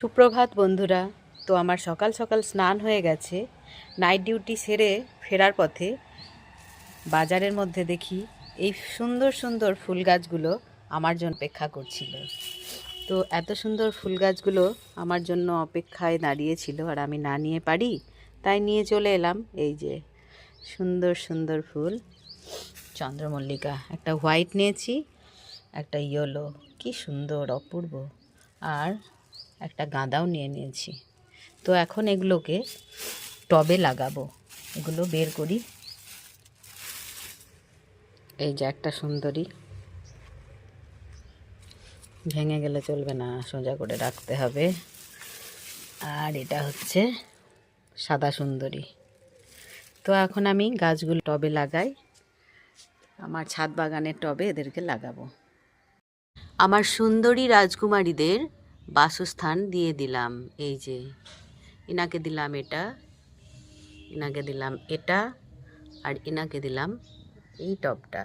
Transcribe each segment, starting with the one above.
সুপ্রভাত বন্ধুরা। তো আমার সকাল সকাল স্নান হয়ে গেছে। নাইট ডিউটি সেরে ফেরার পথে বাজারের মধ্যে দেখি এই সুন্দর সুন্দর ফুল গাছগুলো আমার জন্য অপেক্ষা করছিল। তো এত সুন্দর ফুল গাছগুলো আমার জন্য অপেক্ষায় দাঁড়িয়েছিল, আর আমি না নিয়ে পারি, তাই নিয়ে চলে এলাম। এই যে সুন্দর সুন্দর ফুল, চন্দ্রমল্লিকা, একটা হোয়াইট নিয়েছি, একটা ইয়েলো, কি সুন্দর অপূর্ব, আর একটা গাঁদাও নিয়েছি। তো এখন এগুলোকে টবে লাগাবো। এগুলো বের করি। এই যে একটা সুন্দরী, ভেঙে গেলে চলবে না, সোজা করে রাখতে হবে। আর এটা হচ্ছে সাদা সুন্দরী। তো এখন আমি গাছগুলো টবে লাগাই, আমার ছাদ বাগানের টবে এদেরকে লাগাবো। আমার সুন্দরী রাজকুমারীদের বাসস্থান দিয়ে দিলাম। এই যে ইনাকে দিলাম এটা, ইনাকে দিলাম এটা, আর ইনাকে দিলাম এই টবটা।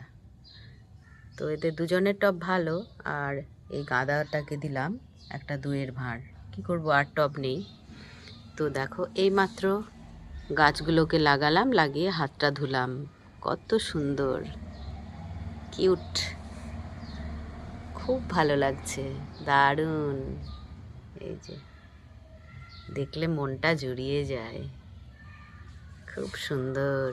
তো এতে দুজনের টব ভালো, আর এই গাঁদাটাকে দিলাম একটা 2-এর ভাঁড়। কী করবো, আর টব নেই। তো দেখো, এইমাত্র গাছগুলোকে লাগালাম, লাগিয়ে হাতটা ধুলাম। কত সুন্দর, কিউট, খুব ভালো লাগছে, দারুণ। এই যে দেখলে মনটা জুড়িয়ে যায়, খুব সুন্দর।